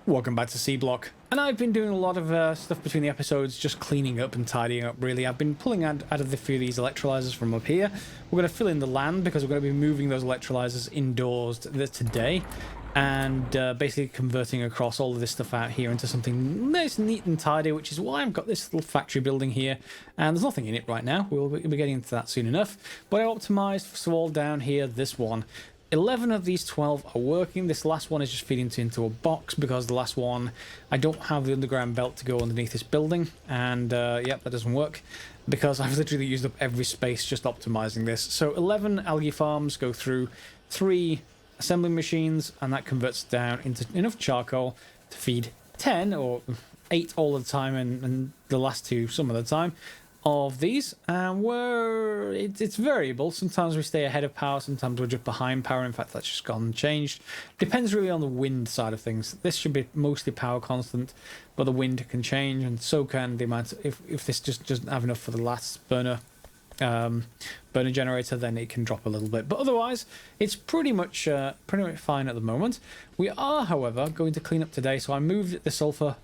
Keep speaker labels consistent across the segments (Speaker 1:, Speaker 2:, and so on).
Speaker 1: Welcome back to Seablock, and I've been doing a lot of stuff between the episodes, just cleaning up and tidying up, really. I've been pulling out of a few of these electrolyzers from up here. We're going to fill in the land because we're going to be moving those electrolyzers indoors today, and basically converting across all of this stuff out here into something nice, neat and tidy, which is why I've got this little factory building here, and there's nothing in it right now. We'll be getting into that soon enough, but I optimized, first of all, down here, this one. 11 of these 12 are working. This last one is just feeding into a box because the last one, I don't have the underground belt to go underneath this building, and yep, that doesn't work because I've literally used up every space just optimizing this. So 11 algae farms go through 3 assembling machines, and that converts down into enough charcoal to feed 10 or 8 all the time, and the last 2 some of the time of these, and it's variable. Sometimes we stay ahead of power, sometimes we're just behind power. In fact, that's just gone and changed. Depends really on the wind side of things. This should be mostly power constant, but the wind can change, and so can the amount. If this just doesn't have enough for the last burner generator, then it can drop a little bit, but otherwise it's pretty much fine at the moment. We are, however, going to clean up today, so I moved the sulfur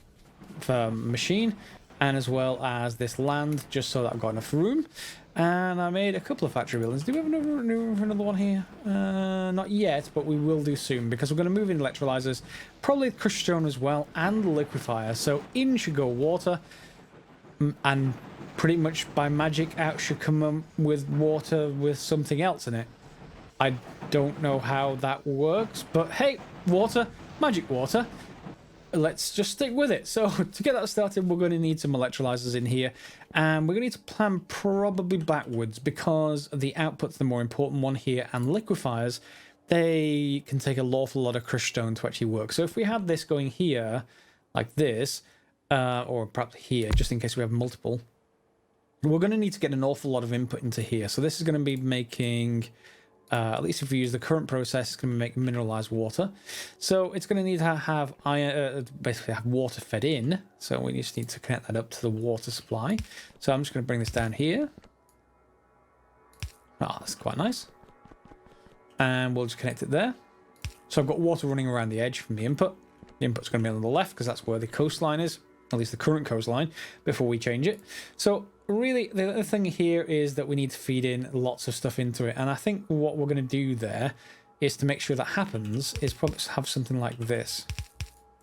Speaker 1: machine and as well as this land, just so that I've got enough room. And I made a couple of factory buildings. Do we have another one here? Not yet, but we will do soon, because we're going to move in electrolyzers, probably crushed stone as well, and liquefier. So in should go water, and pretty much by magic out should come with water with something else in it. I don't know how that works, but hey, water, magic water. Let's just stick with it. So to get that started, we're going to need some electrolyzers in here, and we're going to need to plan probably backwards, because the output's the more important one here, and liquefiers, they can take a lawful lot of crushed stone to actually work. So if we have this going here like this, or perhaps here, just in case we have multiple, we're going to need to get an awful lot of input into here. So this is going to be making at least if we use the current process, it's going to make mineralized water. So it's going to need to have basically have water fed in. So we just need to connect that up to the water supply. So I'm just going to bring this down here. Oh, that's quite nice. And we'll just connect it there. So I've got water running around the edge from the input. The input's going to be on the left because that's where the coastline is, at least the current coastline, before we change it. So really, the other thing here is that we need to feed in lots of stuff into it. And I think what we're going to do there is, to make sure that happens, is probably have something like this.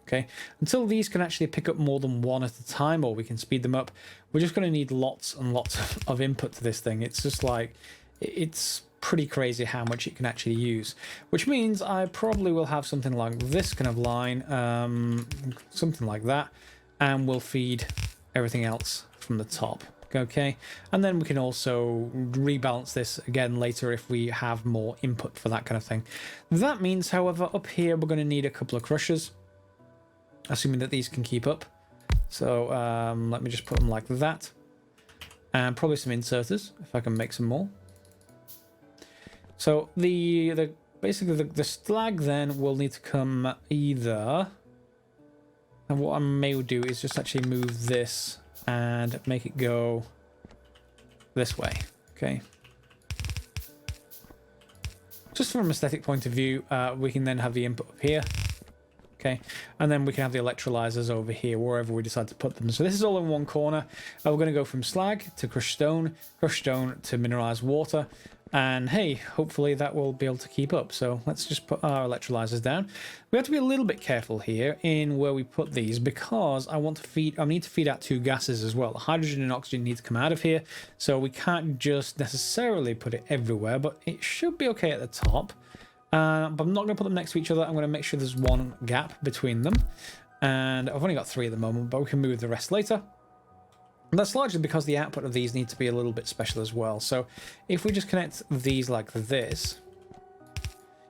Speaker 1: Okay, until these can actually pick up more than one at a time, or we can speed them up, we're just going to need lots and lots of input to this thing. It's just like, it's pretty crazy how much it can actually use, which means I probably will have something like this kind of line, something like that, and we'll feed everything else from the top. Okay, and then we can also rebalance this again later if we have more input for that kind of thing. That means, however, up here we're going to need a couple of crushers, assuming that these can keep up. So let me just put them like that, and probably some inserters if I can make some more. So basically the slag then will need to come either, and what I may do is just actually move this and make it go this way. Okay, just from an aesthetic point of view, we can then have the input up here. Okay, and then we can have the electrolyzers over here, wherever we decide to put them. So this is all in one corner. We're going to go from slag to crushed stone to mineralized water, and hey, hopefully that will be able to keep up. So let's just put our electrolyzers down. We have to be a little bit careful here in where we put these, because I need to feed out 2 gases as well. Hydrogen and oxygen need to come out of here, so we can't just necessarily put it everywhere, but it should be okay at the top. But I'm not going to put them next to each other. I'm going to make sure there's one gap between them, and I've only got 3 at the moment, but we can move the rest later. And that's largely because the output of these need to be a little bit special as well. So if we just connect these like this,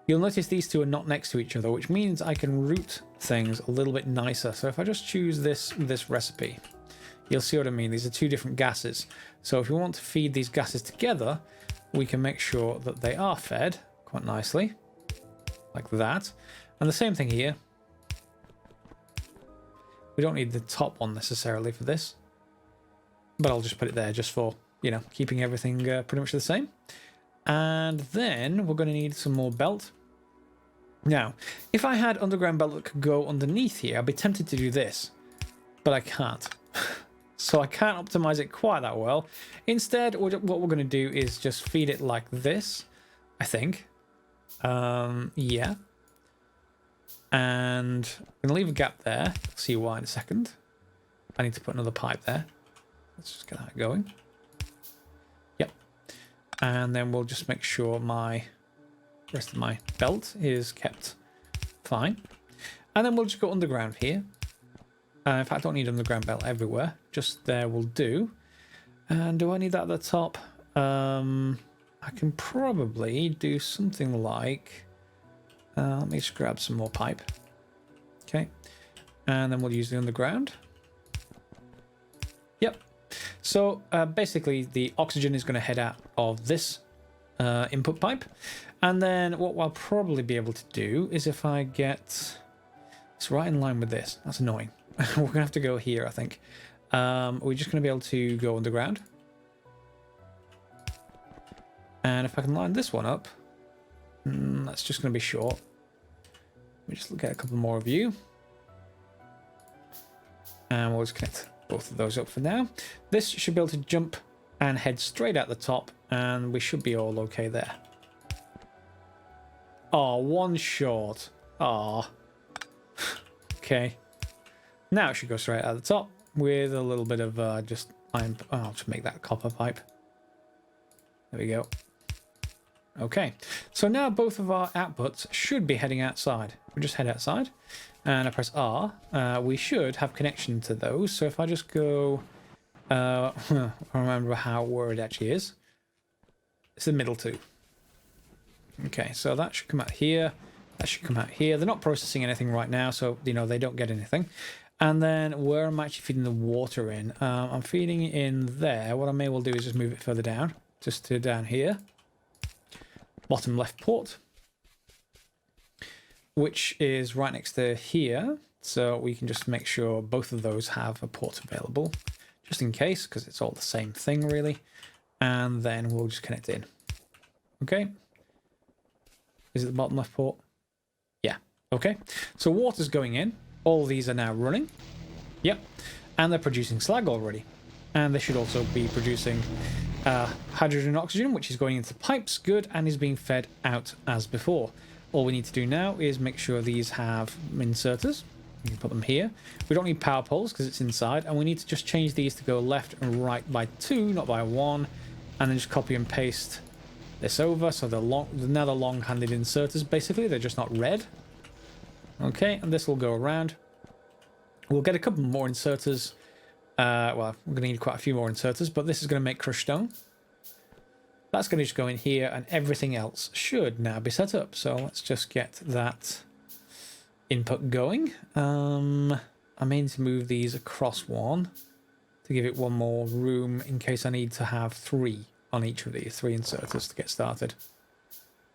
Speaker 1: you'll notice these 2 are not next to each other, which means I can route things a little bit nicer. So if I just choose this recipe, you'll see what I mean. These are 2 different gases. So if we want to feed these gases together, we can make sure that they are fed quite nicely, like that. And the same thing here. We don't need the top one necessarily for this, but I'll just put it there just for, you know, keeping everything pretty much the same. And then we're going to need some more belt. Now, if I had underground belt that could go underneath here, I'd be tempted to do this, but I can't. So I can't optimize it quite that well. Instead, what we're going to do is just feed it like this, I think. Yeah. And I'm going to leave a gap there. See why in a second. I need to put another pipe there. Let's just get that going. Yep. And then we'll just make sure my rest of my belt is kept fine. And then we'll just go underground here. In fact, I don't need underground belt everywhere. Just there will do. And do I need that at the top? I can probably do something like... let me just grab some more pipe. Okay. And then we'll use the underground. Yep. So basically the oxygen is going to head out of this input pipe. And then what I'll probably be able to do is if I get... It's right in line with this. That's annoying. We're going to have to go here, I think. We're just going to be able to go underground. And if I can line this one up, that's just going to be short. Let me just look at a couple more of you. And we'll just connect both of those up for now. This should be able to jump and head straight out the top, and we should be all okay there. Oh, one short. Oh. Okay. Now it should go straight out the top with a little bit of just iron. Oh, I'll just make that copper pipe. There we go. Okay. So now both of our outputs should be heading outside. We just head outside and I press R. We should have connection to those. So if I just go, I don't remember where it actually is. It's the middle two. Okay, so that should come out here. That should come out here. They're not processing anything right now, so you know they don't get anything. And then where am I actually feeding the water in? I'm feeding it in there. What I may well do is just move it further down, just to down here. Bottom left port, which is right next to here. So we can just make sure both of those have a port available, just in case, because it's all the same thing really. And then we'll just connect it in. Okay. Is it the bottom left port? Yeah. Okay. So water's going in. All these are now running. Yep. And they're producing slag already. And they should also be producing hydrogen and oxygen, which is going into the pipes. Good. And is being fed out as before. All we need to do now is make sure these have inserters. You can put them here. We don't need power poles because it's inside. And we need to just change these to go left and right by 2, not by 1. And then just copy and paste this over. So they're now the long-handed inserters, basically. They're just not red. Okay, and this will go around. We'll get a couple more inserters. Well, we're going to need quite a few more inserters, but this is going to make crushed stone. That's going to just go in here, and everything else should now be set up. So let's just get that input going. I may need to move these across one to give it one more room in case I need to have 3 on each of these, 3 inserters to get started.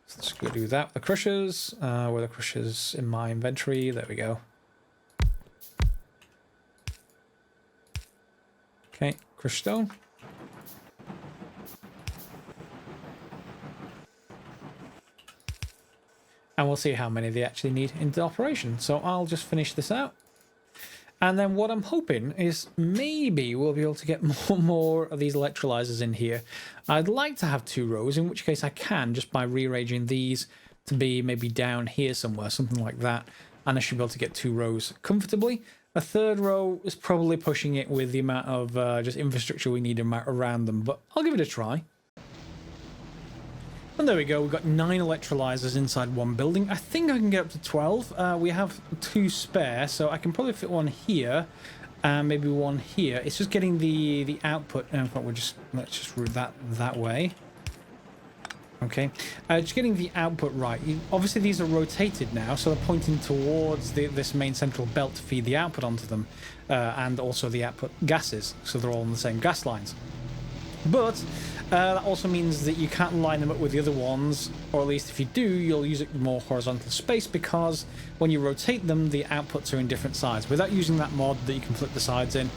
Speaker 1: So let's go do that with the crushers. Where are the crushers in my inventory? There we go. Okay, crush stone. And we'll see how many they actually need into operation. So I'll just finish this out. And then what I'm hoping is maybe we'll be able to get more of these electrolyzers in here. I'd like to have 2 rows, in which case I can just by rearranging these to be maybe down here somewhere, something like that. And I should be able to get 2 rows comfortably. A 3rd row is probably pushing it with the amount of just infrastructure we need around them, but I'll give it a try. And there we go, we've got 9 electrolyzers inside one building. I think I can get up to 12. We have 2 spare, so I can probably fit one here and maybe one here. It's just getting the output. In fact, let's just route that way. Okay, just getting the output right. Obviously, these are rotated now, so they're pointing towards this main central belt to feed the output onto them, and also the output gases, so they're all on the same gas lines. But that also means that you can't line them up with the other ones, or at least if you do, you'll use it more horizontal space, because when you rotate them, the outputs are in different sides. Without using that mod that you can flip the sides in,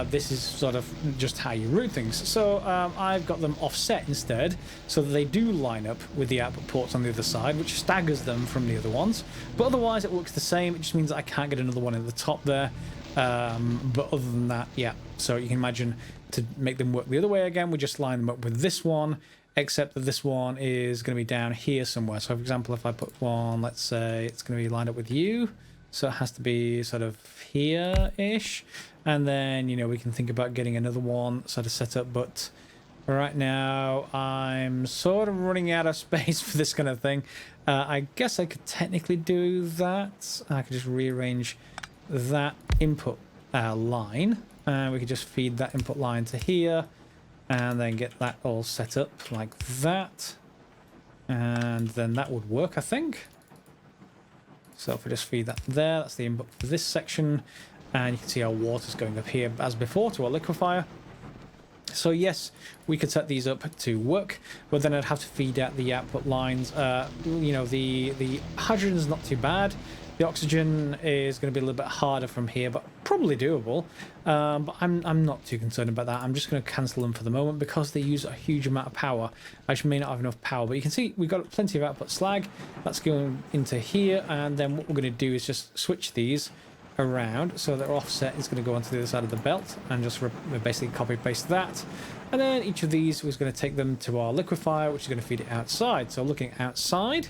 Speaker 1: this is sort of just how you route things. So I've got them offset instead, so that they do line up with the output ports on the other side, which staggers them from the other ones. But otherwise, it works the same. It just means that I can't get another one at the top there. But other than that, yeah. So you can imagine, to make them work the other way again, we just line them up with this one, except that this one is going to be down here somewhere. So for example, if I put one, let's say it's going to be lined up with you, so it has to be sort of here-ish, and then, you know, we can think about getting another one sort of set up. But right now I'm sort of running out of space for this kind of thing. I guess I could technically do that. I could just rearrange that input line. We could just feed that input line to here, and then get that all set up like that. And then that would work, I think. So if we just feed that there, that's the input for this section. And you can see our water's going up here as before to our liquefier. So yes, we could set these up to work, but then I'd have to feed out the output lines. You know, the hydrogen's not too bad. The oxygen is going to be a little bit harder from here, but probably doable. But I'm not too concerned about that. I'm just going to cancel them for the moment because they use a huge amount of power. I just may not have enough power, but you can see we've got plenty of output slag. That's going into here, and then what we're going to do is just switch these around so that our offset is going to go onto the other side of the belt, and just basically copy paste that. And then each of these was going to take them to our liquefier, which is going to feed it outside. So looking outside,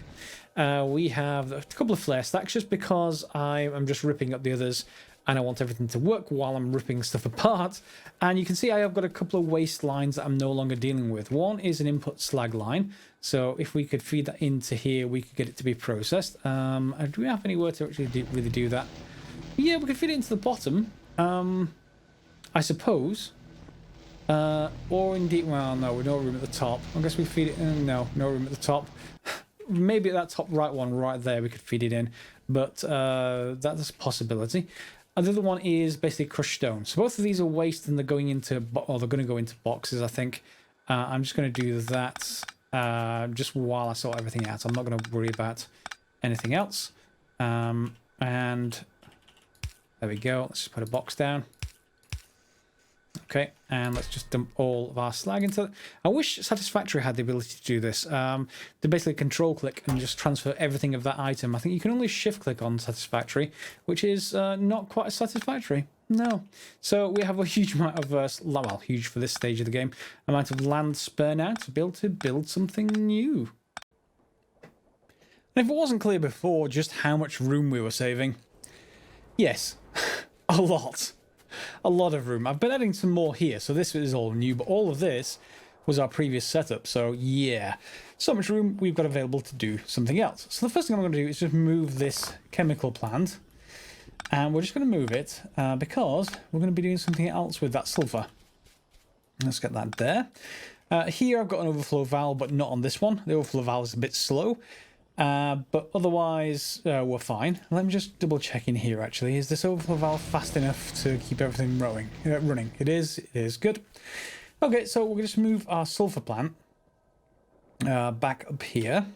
Speaker 1: we have a couple of flare stacks, just because I'm just ripping up the others and I want everything to work while I'm ripping stuff apart. And you can see I have got a couple of waste lines that I'm no longer dealing with. One is an input slag line, so if we could feed that into here, we could get it to be processed. Do we have anywhere to actually really do that? Yeah, we could feed it into the bottom, I suppose. Or indeed, well, no, we've no room at the top. I guess we feed it in. No room at the top. Maybe at that top right one right there we could feed it in, but that's a possibility. And the other one is basically crushed stone. So both of these are waste, and they're going into, or they're going to go into boxes, I think. I'm just going to do that just while I sort everything out. I'm not going to worry about anything else. And there we go. Let's just put a box down. Okay, and let's just dump all of our slag into it. I wish Satisfactory had the ability to do this. To basically control click and just transfer everything of that item. I think you can only shift click on Satisfactory, which is not quite as satisfactory. No. So we have a huge amount of, well, huge for this stage of the game, amount of land spare now to be able to build something new. And if it wasn't clear before just how much room we were saving, yes, a lot. A lot of room. I've been adding some more here, so this is all new, but all of this was our previous setup. So yeah, so much room we've got available to do something else. So the first thing I'm going to do is just move this chemical plant, and we're just going to move it because we're going to be doing something else with that sulfur. Let's get that there. Here I've got an overflow valve, but not on this one. The overflow valve is a bit slow. But otherwise, we're fine. Let me just double check in here, actually. Is this overflow valve fast enough to keep everything running? It is good. Okay, so we'll just move our sulfur plant back up here.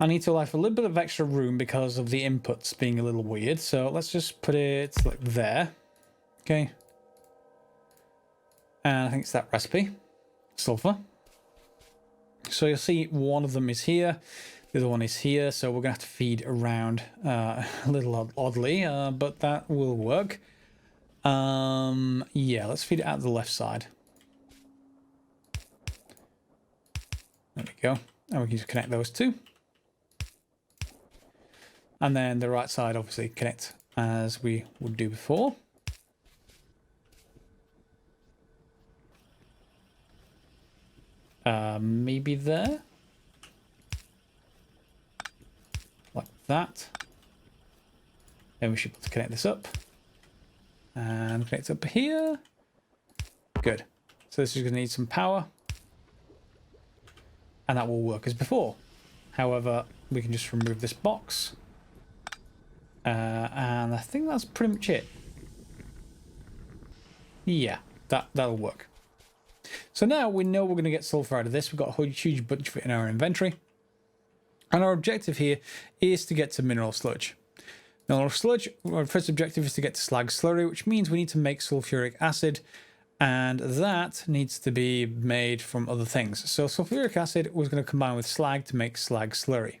Speaker 1: I need to allow for a little bit of extra room because of the inputs being a little weird. So let's just put it like there. Okay. And I think it's that recipe. Sulfur. So you'll see one of them is here, the other one is here, so we're going to have to feed around a little oddly, but that will work. Yeah, let's feed it out to the left side. There we go. And we can just connect those two. And then the right side, obviously, connect as we would do before. Maybe there. Like that. Then we should be able to connect this up. And connect up here. Good. So this is going to need some power. And that will work as before. However, we can just remove this box. And I think that's pretty much it. Yeah, that'll work. So now we know we're going to get sulfur out of this. We've got a huge bunch of it in our inventory. And our objective here is to get to mineral sludge. Mineral sludge, our first objective is to get to slag slurry, which means we need to make sulfuric acid. And that needs to be made from other things. So sulfuric acid was going to combine with slag to make slag slurry.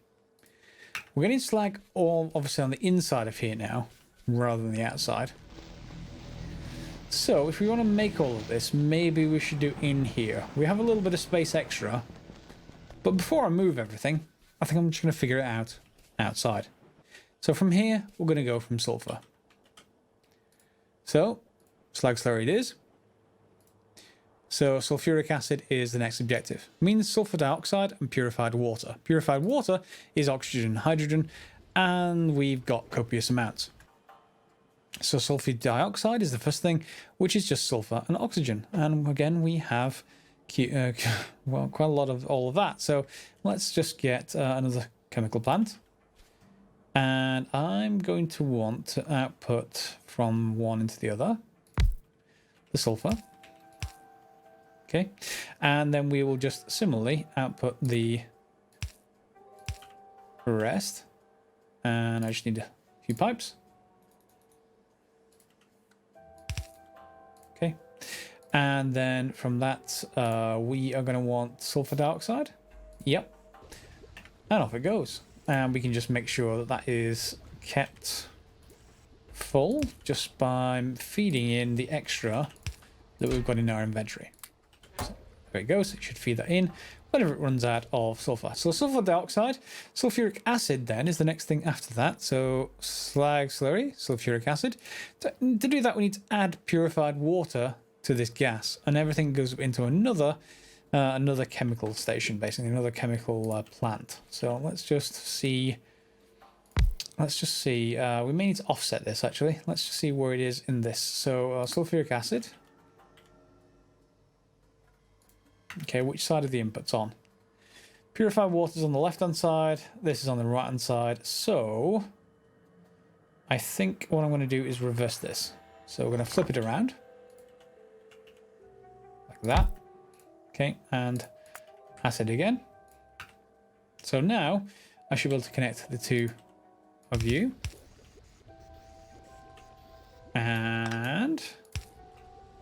Speaker 1: We're getting slag all obviously on the inside of here now, rather than the outside. So if we want to make all of this, maybe we should do in here. We have a little bit of space extra. But before I move everything, I think I'm just going to figure it out outside. So from here, we're going to go from sulfur. So slag slurry it is. So sulfuric acid is the next objective. It means sulfur dioxide and purified water. Purified water is oxygen and hydrogen, and we've got copious amounts. So sulfur dioxide is the first thing, which is just sulfur and oxygen. And again, we have well, quite a lot of all of that. So let's just get another chemical plant. And I'm going to want to output from one into the other the sulfur. Okay, and then we will just similarly output the rest. And I just need a few pipes. Okay, and then from that, we are going to want sulfur dioxide. Yep, and off it goes. And we can just make sure that that is kept full just by feeding in the extra that we've got in our inventory. There it goes. It should feed that in whenever it runs out of sulfur. So sulfur dioxide, sulfuric acid then is the next thing after that. So slag slurry, sulfuric acid. To do that, we need to add purified water to this gas, and everything goes into another chemical station, basically another chemical plant. So let's just see. We may need to offset this actually. Let's just see where it is in this. So sulfuric acid. Okay, which side of the input's on? Purified water is on the left-hand side. This is on the right-hand side. So I think what I'm going to do is reverse this. So we're going to flip it around. Like that. Okay, and acid again. So now I should be able to connect the two of you. And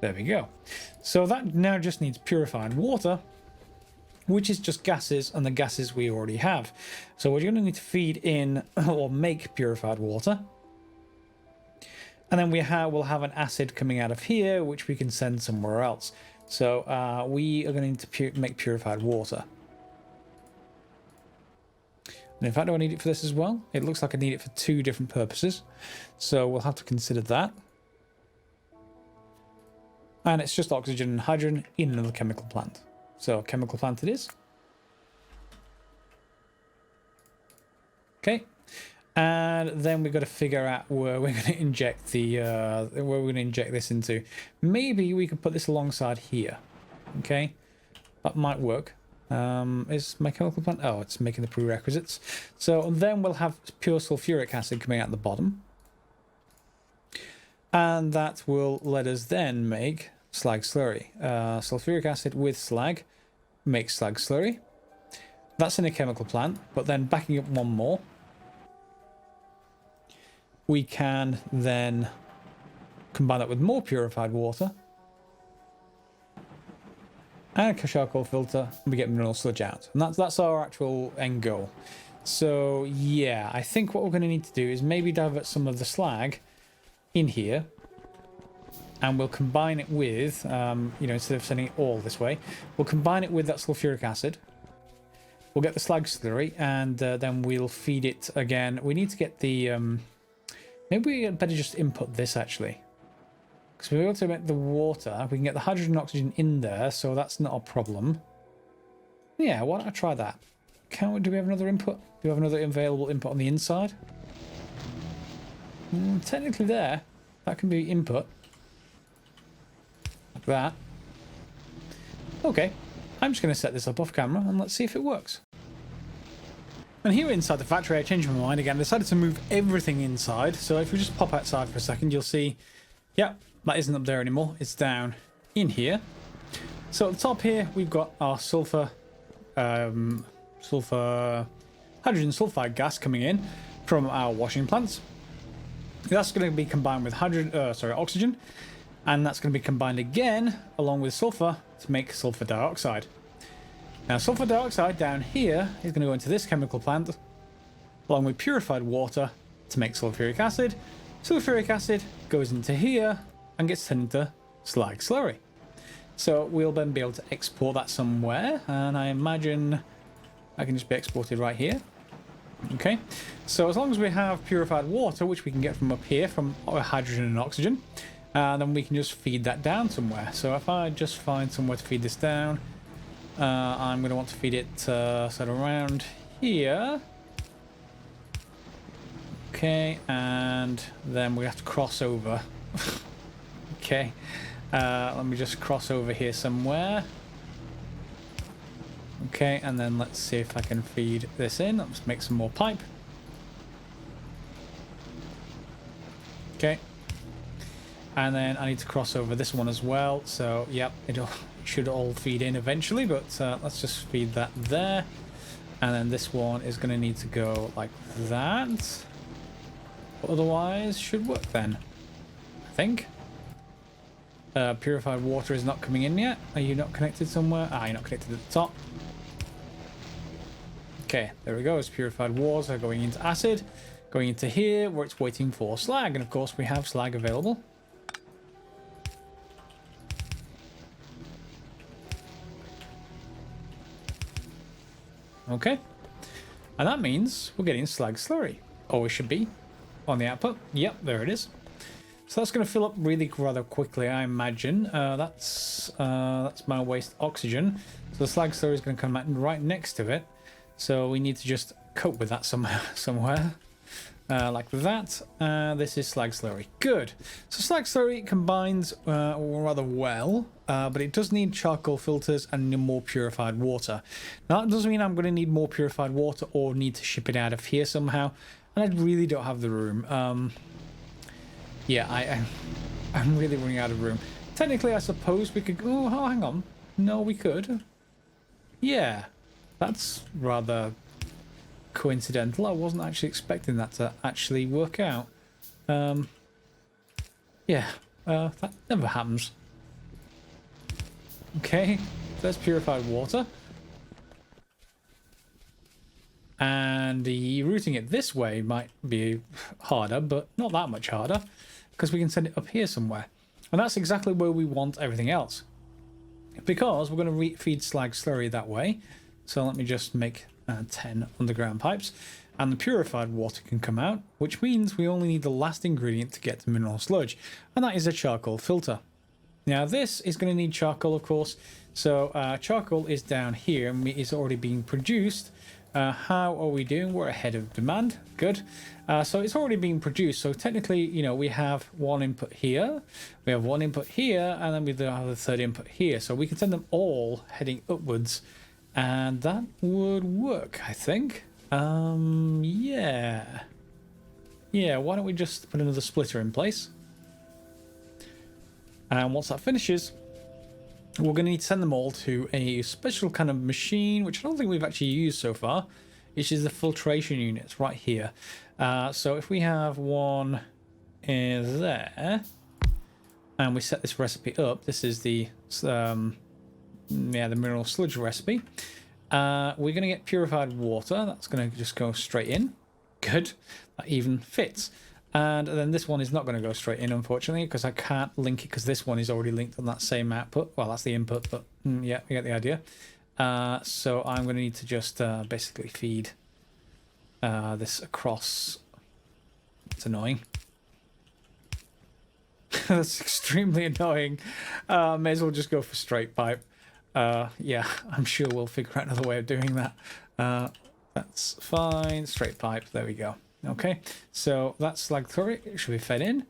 Speaker 1: there we go. So that now just needs purified water, which is just gases, and the gases we already have. So we're going to need to feed in or make purified water. And then we'll have an acid coming out of here, which we can send somewhere else. So we are going to need to make purified water. And in fact, do I need it for this as well? It looks like I need it for two different purposes. So we'll have to consider that. And it's just oxygen and hydrogen in another chemical plant. So chemical plant it is. Okay. And then we've got to figure out where we're going to inject this into. Maybe we could put this alongside here. Okay. That might work. Is my chemical plant? Oh, it's making the prerequisites. So then we'll have pure sulfuric acid coming out the bottom. And that will let us then make slag slurry. Sulfuric acid with slag makes slag slurry. That's in a chemical plant, but then backing up one more, we can then combine that with more purified water and a charcoal filter, and we get mineral sludge out. And that's our actual end goal. So yeah, I think what we're going to need to do is maybe divert some of the slag in here, and we'll combine it with, instead of sending it all this way, we'll combine it with that sulfuric acid. We'll get the slag slurry, and then we'll feed it again. We need to get the, maybe we better just input this actually. Because we're able to make the water, we can get the hydrogen and oxygen in there, so that's not a problem. Yeah, why don't I try that? Do we have another input? Do we have another available input on the inside? Technically there, that can be input. Like that. Okay, I'm just going to set this up off camera and let's see if it works. And here inside the factory, I changed my mind again. I decided to move everything inside. So if we just pop outside for a second, you'll see, yeah, that isn't up there anymore. It's down in here. So at the top here, we've got our hydrogen sulfide gas coming in from our washing plants. That's going to be combined with oxygen, and that's going to be combined again along with sulfur to make sulfur dioxide. Now, sulfur dioxide down here is going to go into this chemical plant along with purified water to make sulfuric acid. Sulfuric acid goes into here and gets turned into slag slurry. So we'll then be able to export that somewhere, and I imagine I can just be exported right here. Okay, so as long as we have purified water, which we can get from up here from hydrogen and oxygen, then we can just feed that down somewhere. So if I just find somewhere to feed this down, I'm going to want to feed it sort of around here. Okay, and then we have to cross over. Okay, let me just cross over here somewhere. Okay, and then let's see if I can feed this in. Let's make some more pipe. Okay. And then I need to cross over this one as well. So, yep, it should all feed in eventually, but let's just feed that there. And then this one is going to need to go like that. Otherwise, should work then, I think. Purified water is not coming in yet. Are you not connected somewhere? Ah, you're not connected at the top. Okay, there we go. It's purified water going into acid, going into here where it's waiting for slag, and of course we have slag available. Okay, and that means we're getting slag slurry, or we should be on the output. Yep, there it is. So that's going to fill up really rather quickly, I imagine. That's my waste oxygen. So the slag slurry is going to come out right next to it. So we need to just cope with that somewhere. Like that. This is slag slurry. Good. So slag slurry combines rather well, but it does need charcoal filters and more purified water. Now that doesn't mean I'm going to need more purified water or need to ship it out of here somehow. And I really don't have the room. Yeah, I'm really running out of room. Technically, I suppose we could... Oh, hang on. No, we could. Yeah. That's rather coincidental. I wasn't actually expecting that to actually work out. Yeah, that never happens. Okay, there's purified water. And routing it this way might be harder, but not that much harder, because we can send it up here somewhere. And that's exactly where we want everything else. Because we're going to feed slag slurry that way. So let me just make 10 underground pipes, and the purified water can come out, which means we only need the last ingredient to get to mineral sludge, and that is a charcoal filter. Now this is going to need charcoal, of course, so charcoal is down here and is already being produced. How are we doing? We're ahead of demand. Good. So it's already being produced, so technically, you know, we have one input here, we have one input here, and then we have the third input here, so we can send them all heading upwards. And that would work, I think. Yeah. Yeah, why don't we just put another splitter in place? And once that finishes, we're going to need to send them all to a special kind of machine, which I don't think we've actually used so far, which is the filtration unit right here. So if we have one in there, and we set this recipe up, this is the mineral sludge recipe. We're going to get purified water. That's going to just go straight in. Good. That even fits. And then this one is not going to go straight in, unfortunately, because I can't link it, because this one is already linked on that same output. Well, that's the input, but yeah, you get the idea. So I'm going to need to just basically feed this across. It's annoying. That's extremely annoying. May as well just go for straight pipe. Yeah, I'm sure we'll figure out another way of doing that. That's fine. Straight pipe. There we go. Okay, so that slag slurry should be fed in,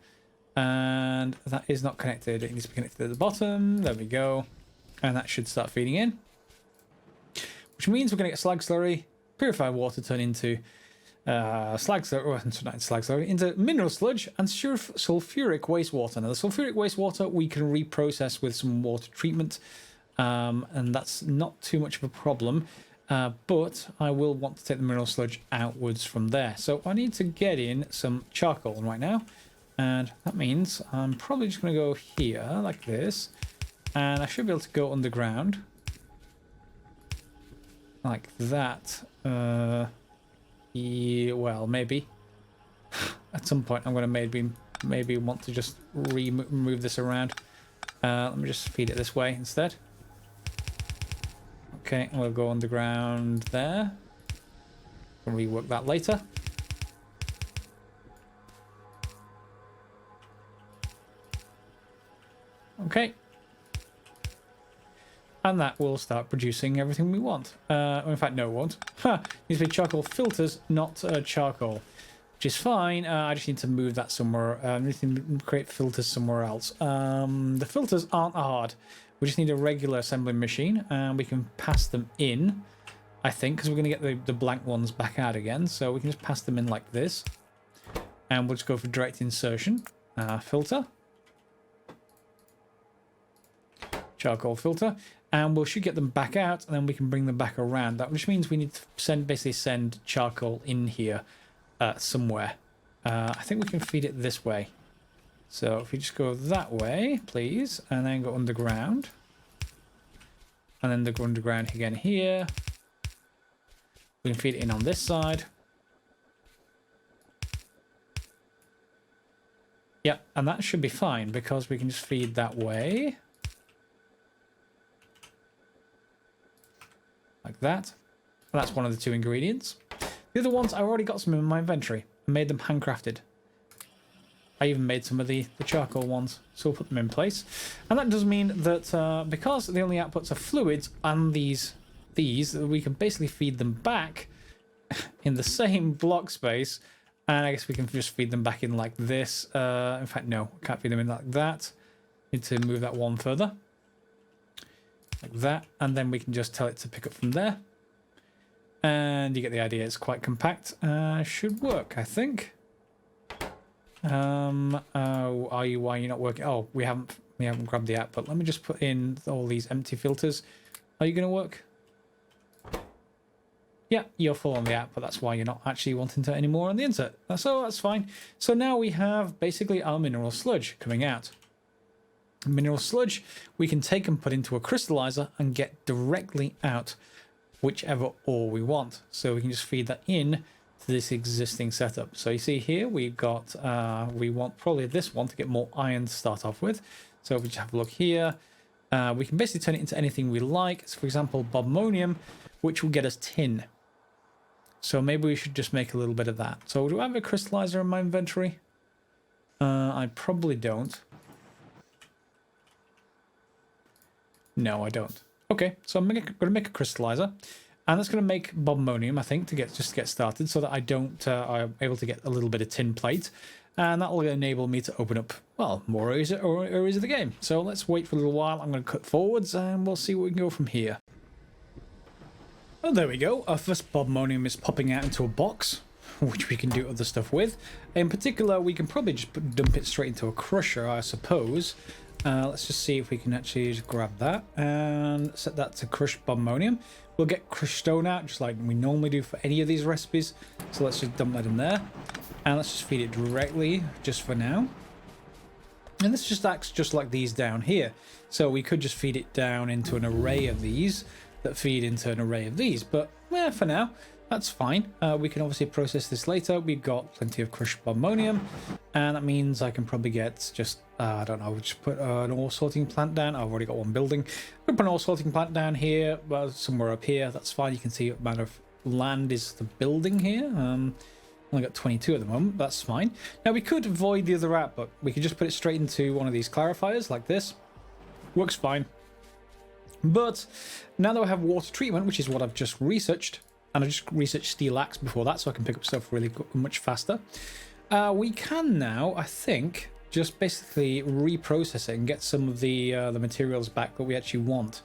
Speaker 1: and that is not connected. It needs to be connected at the bottom. There we go, and that should start feeding in, which means we're going to get slag slurry, purified water turn into slag slurry, not slag slurry, into mineral sludge and sulfuric wastewater. Now the sulfuric wastewater we can reprocess with some water treatment. and that's not too much of a problem. But I will want to take the mineral sludge outwards from there. So I need to get in some charcoal right now. And that means I'm probably just going to go here like this. And I should be able to go underground. Like that. Yeah, well, maybe. At some point I'm going to maybe want to just move this around. Let me just feed it this way instead. Okay, we'll go underground there. We'll rework that later. Okay. And that will start producing everything we want. In fact, no, it won't. Needs to be charcoal filters, not charcoal. Which is fine. I just need to move that somewhere. I need to create filters somewhere else. The filters aren't hard. We just need a regular assembly machine, and we can pass them in, I think, because we're going to get the blank ones back out again. So we can just pass them in like this. And we'll just go for direct insertion. Filter. Charcoal filter. And we should get them back out, and then we can bring them back around. That which means we need to basically send charcoal in here somewhere. I think we can feed it this way. So if we just go that way, please, and then go underground. And then go underground again here. We can feed it in on this side. Yeah, and that should be fine because we can just feed that way. Like that. And that's one of the two ingredients. The other ones, I already got some in my inventory. I made them handcrafted. I even made some of the charcoal ones, so we'll put them in place. And that does mean that because the only outputs are fluids and these, we can basically feed them back in the same block space. And I guess we can just feed them back in like this. In fact, no, can't feed them in like that. Need to move that one further. Like that. And then we can just tell it to pick up from there. And you get the idea. It's quite compact. Should work, I think. Why are you not working? Oh, we haven't grabbed the output. Let me just put in all these empty filters. Are you going to work? Yeah, you're full on the output. That's why you're not actually wanting to anymore on the insert. So that's fine. So now we have basically our mineral sludge coming out. Mineral sludge we can take and put into a crystallizer and get directly out whichever ore we want. So we can just feed that in to this existing setup. So you see here we've got we want probably this one to get more iron to start off with. So if we just have a look here, we can basically turn it into anything we like. So for example, Bobmonium, which will get us tin. So maybe we should just make a little bit of that. So do I have a crystallizer in my inventory? I probably don't. No, I don't. Okay, so I'm going to make a crystallizer. And that's going to make Bobmonium, I think, to get started, so that I'm able to get a little bit of tin plate, and that will enable me to open up, well, more areas of the game. So let's wait for a little while. I'm going to cut forwards, and we'll see where we can go from here. Oh, there we go. Our first Bobmonium is popping out into a box, which we can do other stuff with. In particular, we can probably just dump it straight into a crusher, I suppose. Let's just see if we can actually just grab that and set that to crushed Bobmonium. We'll get crushed stone out just like we normally do for any of these recipes. So let's just dump that in there. And let's just feed it directly just for now. And this just acts just like these down here. So we could just feed it down into an array of these that feed into an array of these. But yeah, for now, that's fine. We can obviously process this later. We've got plenty of crushed Bobmonium. And that means I can probably get just, I don't know, just put an ore sorting plant down. I've already got one building. I'm going to put an ore sorting plant down here, well, somewhere up here. That's fine. You can see what amount of land is the building here. Only got 22 at the moment. That's fine. Now we could void the other output. We could just put it straight into one of these clarifiers like this. Works fine. But now that I have water treatment, which is what I've just researched, and I just researched steel axe before that, so I can pick up stuff really much faster. We can now, I think, just basically reprocess it and get some of the materials back that we actually want.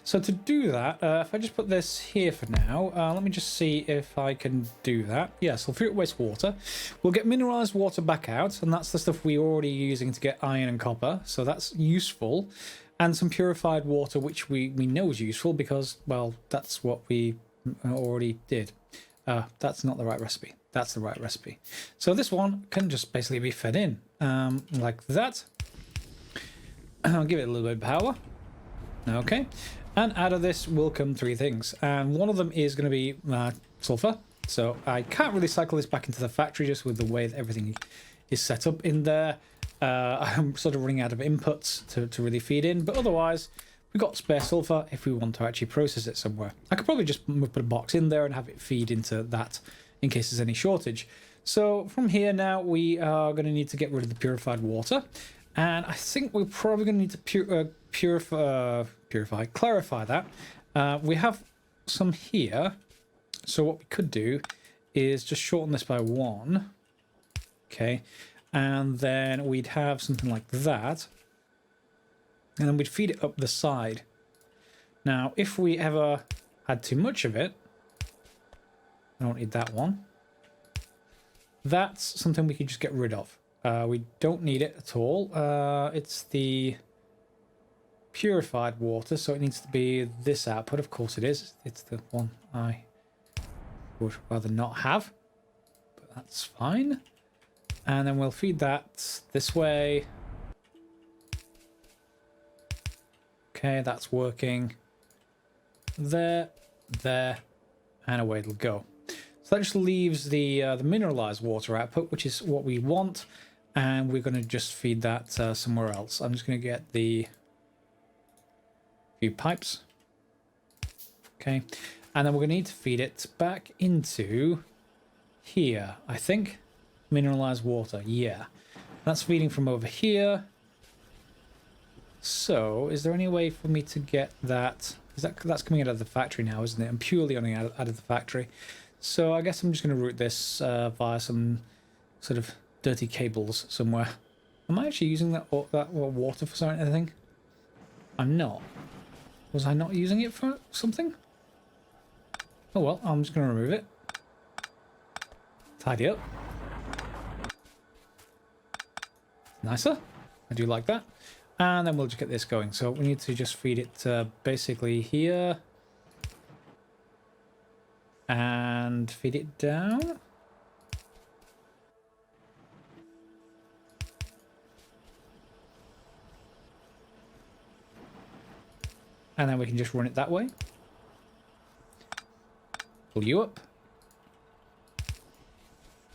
Speaker 1: So to do that, if I just put this here for now, let me just see if I can do that. Yeah, sulfuric wastewater. We'll get mineralized water back out, and that's the stuff we're already using to get iron and copper, so that's useful. and some purified water, which we know is useful because, well, that's what we already did. That's not the right recipe. That's the right recipe. So this one can just basically be fed in like that. I'll give it a little bit of power. Okay. And out of this will come three things. And one of them is going to be sulfur. So I can't really cycle this back into the factory just with the way that everything is set up in there. I'm sort of running out of inputs to really feed in. But otherwise, we've got spare sulfur if we want to actually process it somewhere. I could probably just put a box in there and have it feed into that in case there's any shortage. So from here now, we are going to need to get rid of the purified water. And I think we're probably going to need to clarify that. We have some here. So what we could do is just shorten this by 1. Okay. And then we'd have something like that. And then we'd feed it up the side. Now, if we ever had too much of it, I don't need that one. That's something we could just get rid of. We don't need it at all. It's the purified water, so it needs to be this output. Of course it is. It's the one I would rather not have, but that's fine. And then we'll feed that this way. Okay, that's working. There, and away it'll go. So that just leaves the mineralized water output, which is what we want. And we're going to just feed that somewhere else. I'm just going to get the few pipes. Okay. And then we're going to need to feed it back into here, I think. Mineralized water. Yeah. That's feeding from over here. So, is there any way for me to get that? That's coming out of the factory now, isn't it? I'm purely only out of the factory. So I guess I'm just going to route this via some sort of dirty cables somewhere. Am I actually using that water for anything? I'm not. Was I not using it for something? Oh well, I'm just going to remove it. Tidy up. Nicer. I do like that. And then we'll just get this going. So we need to just feed it basically here. And feed it down. And then we can just run it that way. Pull you up.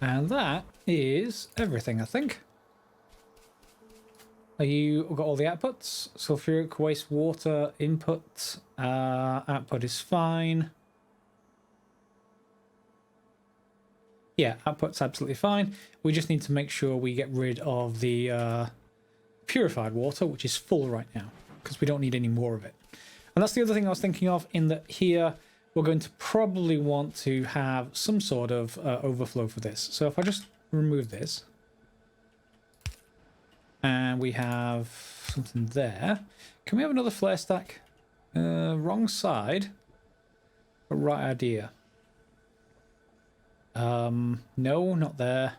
Speaker 1: And that is everything, I think. Are you got all the outputs? Sulfuric wastewater input. Output is fine. Yeah, output's absolutely fine. We just need to make sure we get rid of the purified water, which is full right now, because we don't need any more of it. And that's the other thing I was thinking of, in that here we're going to probably want to have some sort of overflow for this. So if I just remove this, and we have something there. Can we have another flare stack? Wrong side, but right idea. No, not there.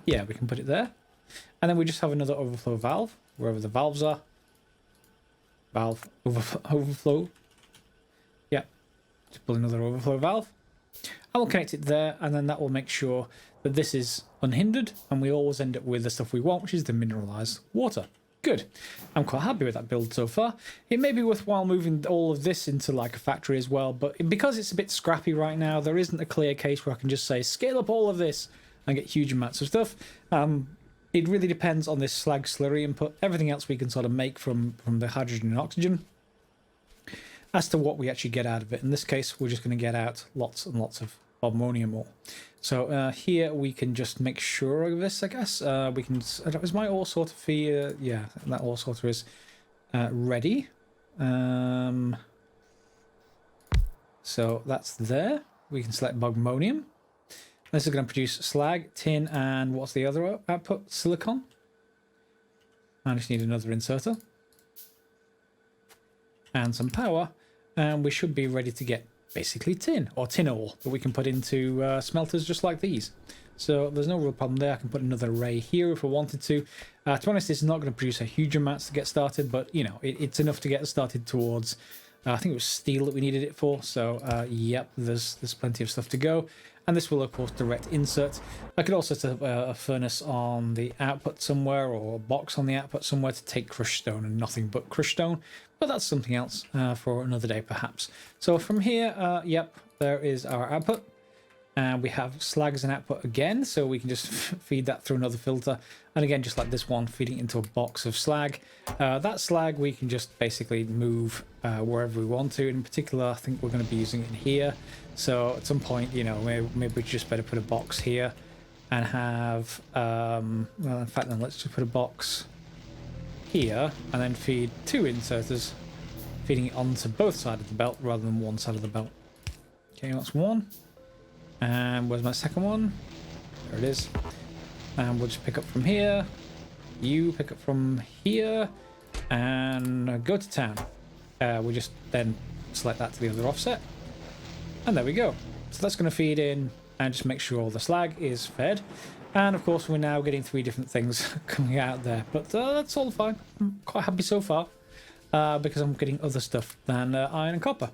Speaker 1: Yeah, we can put it there. And then we just have another overflow valve, wherever the valves are. Valve, overflow. Yeah, just pull another overflow valve. I will connect it there, and then that will make sure that this is unhindered, and we always end up with the stuff we want, which is the mineralized water. Good. I'm quite happy with that build so far. It may be worthwhile moving all of this into like a factory as well, but because it's a bit scrappy right now, there isn't a clear case where I can just say scale up all of this and get huge amounts of stuff. It really depends on this slag slurry input. Everything else we can sort of make from the hydrogen and oxygen, as to what we actually get out of it. In this case, we're just going to get out lots and lots of Bobmonium ore. So here we can just make sure of this, I guess. We can. Is my ore sorter for yeah, that ore sorter is ready. So that's there. We can select Bobmonium. This is going to produce slag, tin, and what's the other output? Silicon. I just need another inserter. And some power. And we should be ready to get basically tin, or tin ore, that we can put into smelters just like these. So there's no real problem there. I can put another array here if I wanted to. To be honest, it's not going to produce a huge amount to get started, but you know, it's enough to get started towards. I think it was steel that we needed it for. So yep, there's plenty of stuff to go. And this will of course direct insert. I could also set up a furnace on the output somewhere, or a box on the output somewhere to take crushed stone and nothing but crushed stone. But that's something else for another day perhaps. So from here, yep, there is our output. And we have slag as an output again, so we can just feed that through another filter. And again, just like this one, feeding into a box of slag. That slag we can just basically move wherever we want to. In particular, I think we're going to be using it in here. So at some point, you know, maybe we just better put a box here and have, well, in fact, then let's just put a box here and then feed 2 inserters, feeding it onto both sides of the belt rather than one side of the belt. Okay, that's one. And where's my second one? There it is. And we'll just pick up from here. You pick up from here. And go to town. We'll just then select that to the other offset. And there we go. So that's going to feed in and just make sure all the slag is fed. And of course we're now getting 3 different things coming out there. But that's all fine. I'm quite happy so far. Because I'm getting other stuff than iron and copper.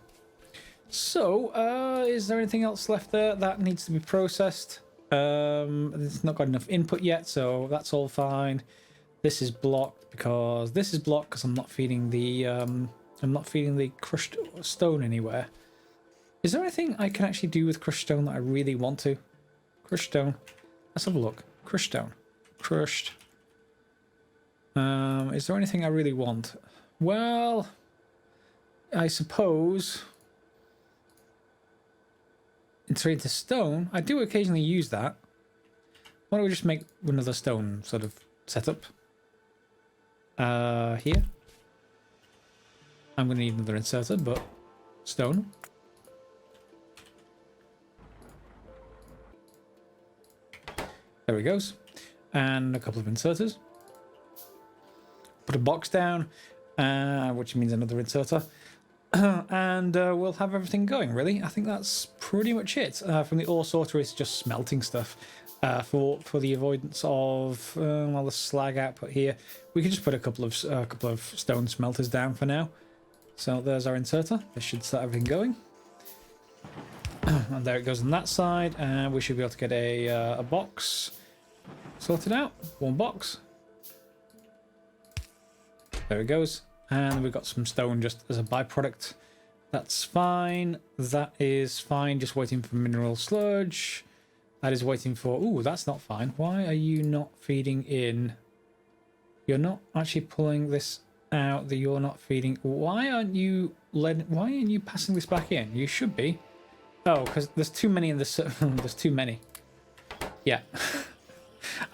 Speaker 1: So, is there anything else left there that needs to be processed? It's not got enough input yet, so that's all fine. This is blocked because I'm not feeding the crushed stone anywhere. Is there anything I can actually do with crushed stone that I really want to? Crushed stone. Let's have a look. Crushed stone. Crushed. Is there anything I really want? Well, I suppose. Straight into stone. I do occasionally use that. Why don't we just make another stone sort of setup? Here. I'm going to need another inserter, but stone. There he goes. And a couple of inserters. Put a box down, which means another inserter. And we'll have everything going, really. I think that's pretty much it. From the ore sorter, it's just smelting stuff. For the avoidance of well, the slag output here, we can just put a couple of stone smelters down for now. So there's our inserter. This should start everything going. And there it goes on that side, and we should be able to get a box sorted out. One box. There it goes. And we've got some stone just as a byproduct. That's fine. That is fine. Just waiting for mineral sludge. That is waiting for... Ooh, that's not fine. Why are you not feeding in? You're not actually pulling this out. That you're not feeding. Why aren't you passing this back in? You should be. Oh, because there's too many in this. There's too many. Yeah.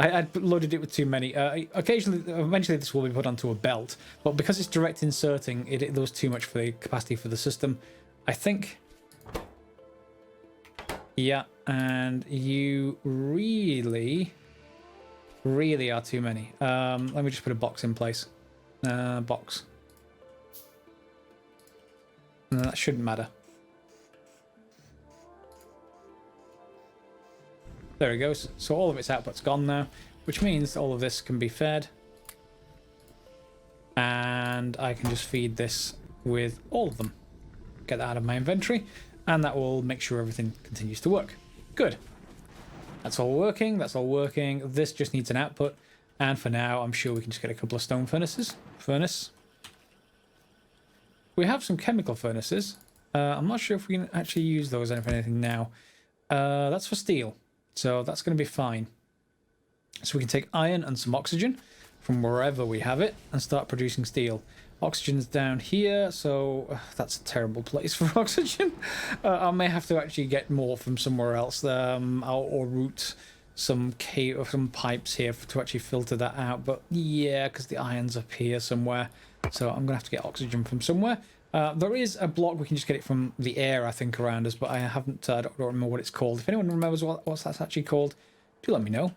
Speaker 1: I loaded it with too many. Eventually this will be put onto a belt, but because it's direct inserting, there was too much for the capacity for the system, I think. Yeah, and you really are too many. Let me just put a box in place. Box. No, that shouldn't matter. There it goes. So all of its output's gone now, which means all of this can be fed. And I can just feed this with all of them. Get that out of my inventory, and that will make sure everything continues to work. Good. That's all working. That's all working. This just needs an output. And for now, I'm sure we can just get a couple of stone furnaces. We have some chemical furnaces. I'm not sure if we can actually use those for anything now. That's for steel. So that's going to be fine. So we can take iron and some oxygen from wherever we have it and start producing steel. Oxygen's down here, so that's a terrible place for oxygen. I may have to actually get more from somewhere else, or route some pipes here to actually filter that out. But yeah, because the iron's up here somewhere, so I'm gonna have to get oxygen from somewhere. There is a block we can just get it from the air, I think, around us, but I haven't. I don't remember what it's called. If anyone remembers what that's actually called, do let me know.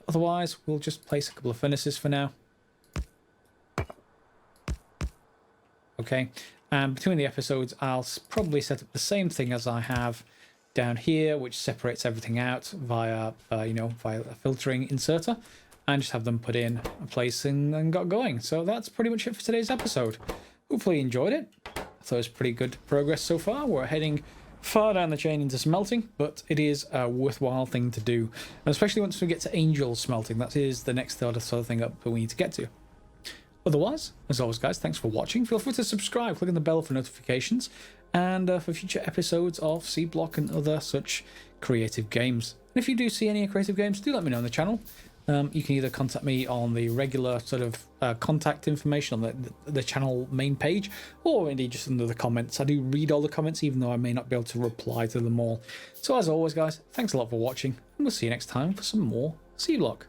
Speaker 1: Otherwise, we'll just place a couple of furnaces for now. Okay, and between the episodes, I'll probably set up the same thing as I have down here, which separates everything out via, via a filtering inserter, and just have them put in a place and got going. So that's pretty much it for today's episode. Hopefully you enjoyed it. I thought it was pretty good progress so far. We're heading far down the chain into smelting, but it is a worthwhile thing to do, and especially once we get to angel smelting. That is the next sort of thing up that we need to get to. Otherwise, as always, guys, thanks for watching. Feel free to subscribe, click on the bell for notifications, and for future episodes of Seablock and other such creative games. And if you do see any creative games, do let me know on the channel. You can either contact me on the regular sort of contact information on the channel main page, or indeed just under the comments. I do read all the comments, even though I may not be able to reply to them all. So as always, guys, thanks a lot for watching, and we'll see you next time for some more Seablock.